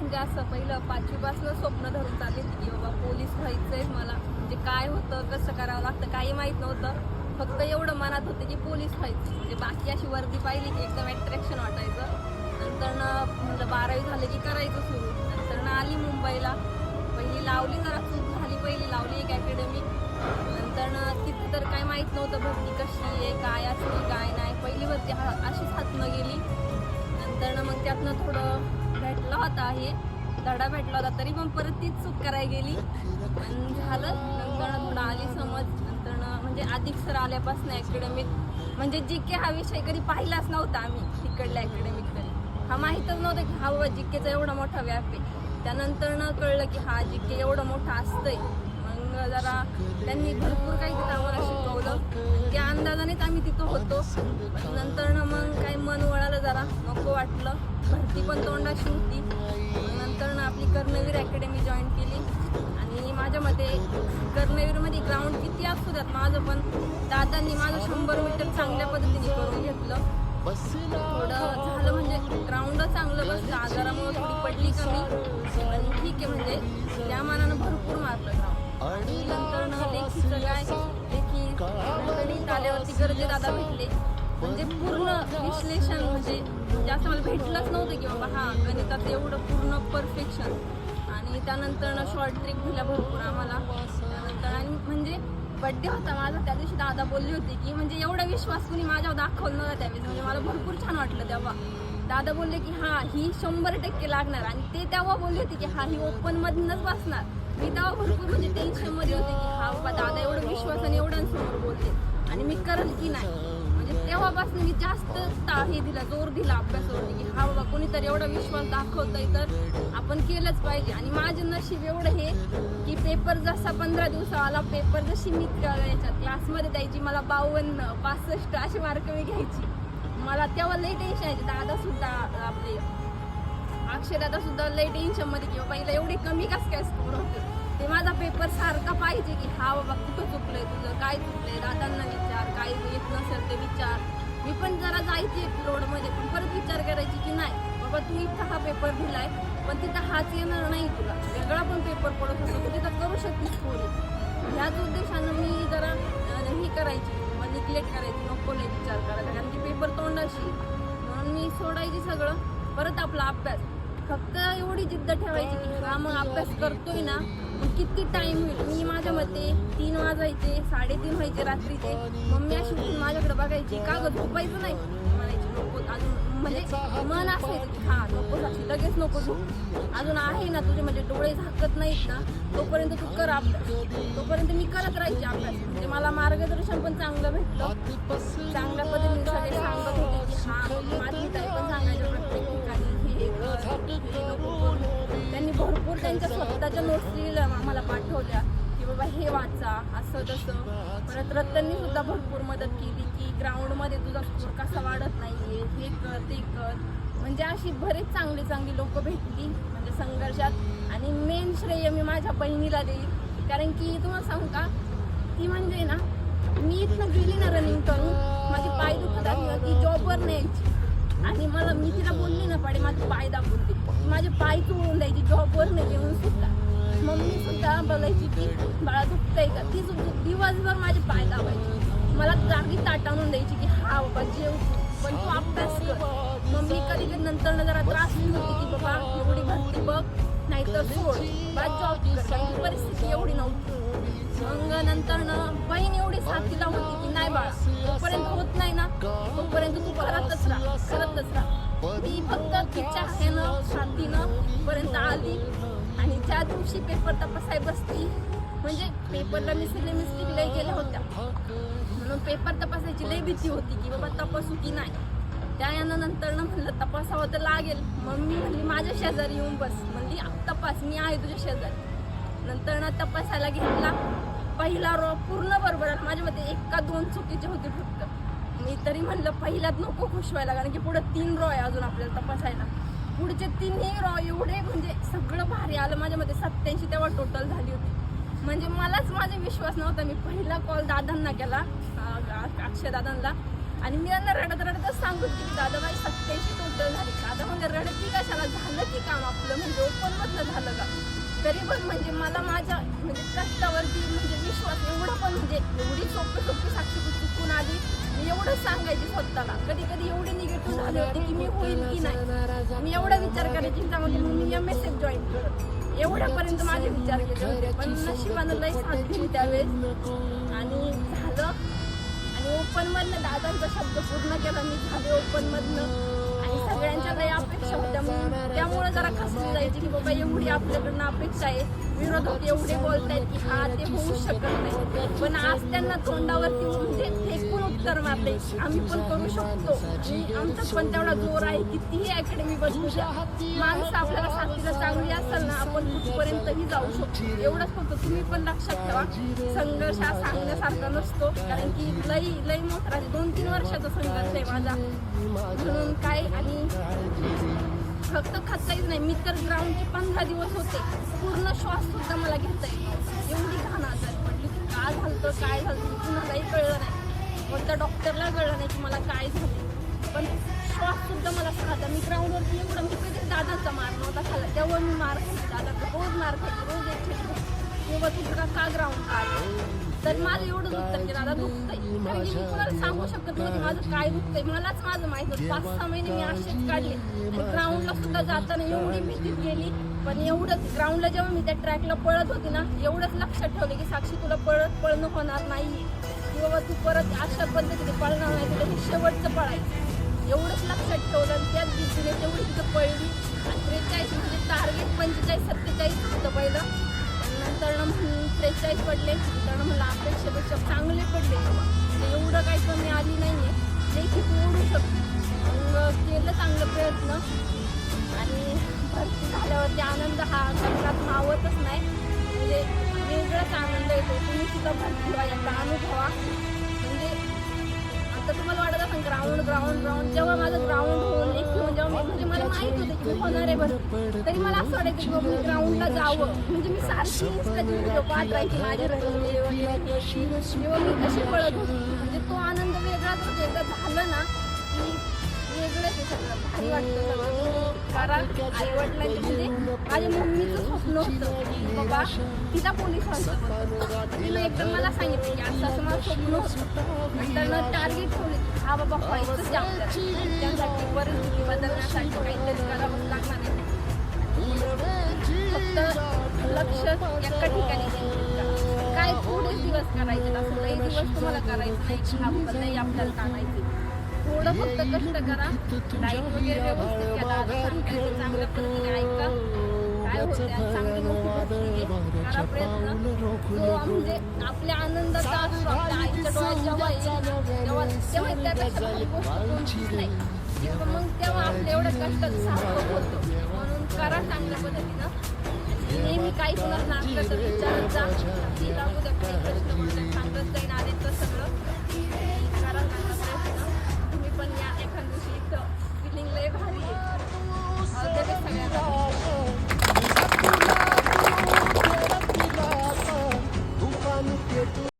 म्हणजे असं पहिलं 5वीपासून स्वप्न धरून चालले की बाबा पोलीस व्हायचंय मला. म्हणजे काय होतं, कसं करावं लागतं काही माहीत नव्हतं. फक्त एवढं मनात होतं की पोलीस व्हायचं. म्हणजे बाकी अशी वर्दी पाहिली की एकदम अट्रॅक्शन वाटायचं. नंतर म्हणजे 12वी झालं की करायचं सुरू. नंतर आली मुंबईला. पहिली लावली, जरा चूक झाली, पहिली लावली एक अकॅडमी. नंतर तिथं तर काय माहीत नव्हतं भरती कशी आहे, काय असते काय नाही. पहिली भरती अशीच हातनं गेली. नंतर मग त्यातनं थोडं भेटला होता, हे धडा भेटला होता, तरी पण परत तीच चूक करायला गेली आणि झालं. नंतर थोडं आली समज. नंतर म्हणजे अधिक सर आल्यापासून अकॅडमीत म्हणजे जीके हा विषय कधी पाहिलाच नव्हता आम्ही तिकडल्या अकॅडमीत कधी. हा माहीतच नव्हतं की हा बाबा जीकेचा एवढा मोठा व्याप आहे. त्यानंतर कळलं की हा जीके एवढं मोठं असतंय. मग जरा त्यांनी भरपूर काही तिथं आम्हाला शिकवलं. त्या अंदाजानेच आम्ही तिथं होतो. नंतर मग काही मन वळालं, जरा नको वाटलं. भरती पण तोंडाशी होती. नंतर आपली कर्णवीर अकॅडमी जॉईन केली. आणि माझ्या मते कर्णवीरमध्ये ग्राउंड किती असतो त्यात माझं पण दादांनी माझं 100 मीटर चांगल्या पद्धतीने करून घेतलं. थोडं झालं म्हणजे ग्राउंड चांगलं बसलं. आजारामुळे थोडी पडली कमी, पण ठीक आहे. म्हणजे त्या मानानं भरपूर मारलं ग्राउंड. आणि नंतर लेखीचं काय, लेखी गणित आल्यावरती गरजे दादा भेटले. म्हणजे पूर्ण विश्लेषण म्हणजे जास्त मला भेटलंच नव्हतं की बाबा हा गणितात एवढं पूर्ण परफेक्शन. आणि त्यानंतर शॉर्ट ट्रिक दिला भरपूर आम्हाला. त्यानंतर आणि म्हणजे बड्डे होता माझा, त्या दिवशी दादा बोलली होती की म्हणजे एवढा विश्वास कुणी माझ्यावर दाखवलं नव्हता त्यावेळेस. म्हणजे मला भरपूर छान वाटलं तेव्हा. दादा बोलले की हा ही 100% लागणार. आणि ते तेव्हा बोलले होते की हा ही ओपनमधूनच बसणार. मी तेव्हा भरपूर म्हणजे टेन्शनमध्ये होते की हा बाबा दादा एवढं विश्वासाने एवढ्यांसमोर बोलते आणि मी करेल की नाही. म्हणजे तेव्हापासून मी जास्त हे दिला, जोर दिला अभ्यासावरती की हा बाबा कोणीतरी एवढा विश्वास दाखवतंय तर आपण केलंच पाहिजे. आणि माझं नशीब एवढं हे की पेपर जसा 15 दिवस आला, पेपर जशी मी याच्यात क्लासमध्ये द्यायची, मला 52, 65 असे मार्क मी घ्यायची. मला तेव्हा लई टेन्शन यायचे. दादासुद्धा आपले अक्षय दादासुद्धा लई टेन्शनमध्ये की बाबा हिला एवढी कमी कसं काय स्कोर होते. ते माझा पेपर सारखा पाहिजे की हा बाबा कुठं चुकलंय तुझं, काय चुकलंय, दादांना विचार, काय येत नसेल ते विचार. मी पण जरा जायची लोडमध्ये, पण परत विचार करायची की नाही बाबा तू इथं हा पेपर दिलाय पण तिथं हाच येणार नाही, तुला वेगळा पण पेपर पडत असतो, तू तिथं करू शकतेस पोरी. ह्याच उद्देशानं मी जरा हे करायची, मग निग्लेक्ट करायची, नको नाही विचार करायचा, कारण की पेपर तोंडाशी. म्हणून मी सोडायची सगळं, परत आपला अभ्यास. फक्त एवढी जिद्द ठेवायची की हा मग अभ्यास करतोय ना, किती टाइम होईल. मी माझ्या मते 3 वाजायचे, 3:30 व्हायचे रात्रीचे. मम्मी अशी माझ्याकडे बघायची, का गं झोपायचं नाही, म्हणायची नको अजून. म्हणजे मन असायचं की हा नको झाली, लगेच नको झोप, अजून आहे ना तुझे म्हणजे डोळे झाकत नाहीत ना तोपर्यंत तू कर अभ्यास. तोपर्यंत मी करत राहायचे अभ्यास. म्हणजे मला मार्गदर्शन पण चांगलं भेटलं. चांगल्या पद्धतीने सगळे सांगत होते की हा माझी ताई पण सांगायचं प्रत्येक ठिकाणी हे नको करू. त्यांनी भरपूर त्यांच्या स्वतःच्या नोट्स लिहिल्या आम्हाला पाठवल्या की बाबा हे वाचा असं तसं. परत रत्ननी सुद्धा भरपूर मदत केली की ग्राउंडमध्ये तुझा स्कोर कसा वाढत नाहीये, हे कर ते कर. म्हणजे अशी बरेच चांगली चांगली लोक भेटली म्हणजे संघर्षात. आणि मेन श्रेय मी माझ्या बहिणीला देईल, कारण की तुम्हाला सांगू का, ती म्हणजे ना मी इथनं गेली ना रनिंग करून, माझी पाय दुखतात, ती जॉबवर न्यायची आणि मी तिला बोलली ना पाडे माझे पाय दाखवून दे, माझे पाय चोळून द्यायची जॉबवर नाही येऊन सुद्धा. मम्मी सुद्धा बोलायची की बाळा दुखतंय का, ती सुद्धा दिवसभर माझे पाय दाबायची, मला जागी ताट आणून द्यायची की हा बाबा जेव पण तू अभ्यास कर. मम्मी कधी नंतर जरा त्रास होती की बाबा एवढी भरती बघ नाहीतर सोड, बा जॉब कर, कारण की परिस्थिती एवढी नव्हती. मग नंतर बहीण एवढी साथीला होती की नाही बाळा तोपर्यंत होत नाही ना तोपर्यंत तू करतच राहा. मी फक्त तिच्या ह्यानं साथीनं पर्यंत आली. आणि ज्या दिवशी पेपर तपासाय बसली, म्हणजे पेपरला मी सगळे मिस्टेक लय केल्या होत्या म्हणून पेपर तपासायची लय भीती होती की बाबा तपासू की नाही. त्या यानं नंतर म्हणलं तपासावं तर लागेल. मम्मी म्हणली माझ्या शेजारी येऊन बस, म्हणली तपास, मी आहे तुझ्या शेजारी. नंतर तपासायला घेतला. पहिला रो पूर्ण बरोबर आहे, माझ्या मध्ये 1 का 2 चुकीचे होते फक्त. मी तरी म्हणलं पहिल्यात नको खुश व्हायला, कारण की पुढे 3 रो आहे अजून आपल्याला तपासायला. पुढचे 3ही रो एवढे म्हणजे सगळं भारी आलं. माझ्यामध्ये 87 तेव्हा टोटल झाली होती. म्हणजे मलाच माझा विश्वास नव्हता. मी पहिला कॉल दादांना केला, अक्षय दादांना, आणि मी यांना रडत रडतच सांगत होती की दादा माझी 87 टोटल झाली. दादा म्हणजे रडती कशाला, झालं की काम आपलं, म्हणजे ओपनमधलं झालं का. तरी पण म्हणजे मला माझ्या म्हणजे कष्टावरती म्हणजे विश्वास एवढं पण म्हणजे एवढी सोपी साक्षी चुकून आली. मी एवढंच सांगायची स्वतःला. कधी कधी एवढी निगेटिव्ह झाले होते की मी होईल की नाही, मी एवढा विचार करायची त्यामध्ये मग मी MSF जॉईन करत, एवढ्यापर्यंत माझे विचार केले होते. पण नशिबानं लई साथ दिली त्यावेळेस आणि झालं. आणि ओपनमधनं दादांचा शब्द पूर्ण केला मी, झाले ओपनमधनं. आणि सगळ्यांच्या काही अपेक्षा होत्या, त्यामुळे जरा खचली जायची की बाबा एवढी आपल्याकडनं अपेक्षा आहे, विरोधक एवढे बोलतायत की हा ते होऊ शकत नाही. पण आज त्यांना तोंडावरती म्हणजे फेकून उत्तर मारले, आम्ही पण करू शकतो आणि आमचा पण तेवढा जोर आहे. कितीही अकॅडमी बसू द्या, माणसं आपल्याला साथीला चांगली असेल ना आपण कुठपर्यंतही जाऊ शकतो. एवढंच फक्त तुम्ही पण लक्षात ठेवा, संघर्ष हा सांगण्यासारखा नसतो, कारण की लई मोठा 2-3 वर्षाचा संघर्ष आहे माझा. म्हणून काय आणि फक्त खचायच नाही, मी तर ग्राउंडचे 15 दिवस होते, पूर्ण श्वास सुद्धा मला घेता येईल एवढी घाण आजारी पडली. काय झालं कुणालाही कळलं नाही, कोणत्या डॉक्टरला कळलं नाही की मला काय झालं. पण श्वास सुद्धा मला साधा, मी ग्राउंडवरती एवढं मी कधीच दादाचा मार नव्हता खाल्ला, तेव्हा मी मार खायची दादाचा, रोज मार खायची, रोज एक ठेवतो तेव्हा तुझं का ग्राउंड काढलं. तर माझं एवढंच उत्तर की दादा दुखतंय, म्हणजे मी कोणाला सांगू शकत नव्हती माझं काय दुखतंय, मलाच माझं माहित होतं. 5-6 महिने मी असेच काढले आणि ग्राउंडला सुद्धा जाताना एवढी भीतीत गेली. पण एवढंच ग्राउंडला जेव्हा मी त्या ट्रॅकला पळत होती ना, एवढंच लक्षात ठेवलं की साक्षी तुला पळणं होणार नाही, की बाबा तू परत अशा पद्धतीने पळणार नाही, तुला हे शेवटचं पळायचं, एवढंच लक्षात ठेवलं. आणि त्याच दिवशीने तेवढी तिथं पळली आणि 43 म्हणजे टार्गेट 45-47 होतं पहिलं, नंतर 43 पडले. नंतर मला अपेक्षेपेक्षा चांगले पडले, एवढं काही कमी आली नाही आहे, जे की ओढू शकते. मग केलं चांगलं प्रयत्न आणि भरती झाल्यावरती आनंद हा कशात मावतच नाही, म्हणजे वेगळाच आनंद येतो. तुम्ही सुद्धा भरती व्हा, याचा अनुभवा. म्हणजे आता तुम्हाला वाटत असेल ग्राउंड जेव्हा माझं ग्राउंड होऊन किंवा जेव्हा म्हणजे मला माहित होतं की मी होणार आहे भरती, तरी मला असं वाटायचं की बाबा मी ग्राउंडला जावं. म्हणजे मी सारखी इंस्टाची व्हिडिओ पाठवायची माझे रंगले वगैरे, तेव्हा मी कशी पळत होती. म्हणजे तो आनंद वेगळाच होता. एकदा झालं ना की वेगळंच आहे सगळं, भारी वाटतं सगळं. कारण आईवडिलांचे म्हणजे माझ्या मम्मीचं स्वप्न होतं की बाबा तिला पोलीस व्हायचं. तिनं एकदम मला सांगितलं की असं माझं स्वप्न होतं. नंतर टार्गेट ठेवले की हा बाबा व्हायचंच आपल्याला, त्यासाठी परिस्थिती बदलण्यासाठी काहीतरी करावंच लागणार आहे. फक्त लक्ष एका ठिकाणी द्यायचं. काय थोडेच दिवस करायचे, असं लई दिवस तुम्हाला करायचं नाही की हा बाबा नाही आपल्याला काढायचं. थोडं फक्त कष्ट करा, डाईट वगैरे व्यवस्थित घ्या, चांगल्या पद्धतीने ऐका, काय होते चांगली मोठी गोष्टी करा प्रयत्न. जो म्हणजे आपल्या आनंदाचा असतो, आपल्या आईच्या डोळ्यात जेव्हा येईल तेव्हा त्यापेक्षा भारी गोष्ट कोणतीच नाही. मग तेव्हा आपल्या एवढ्या कष्टाचं सार्थक होतं. म्हणून करा चांगल्या पद्धतीनं, नेहमी काही कुणाला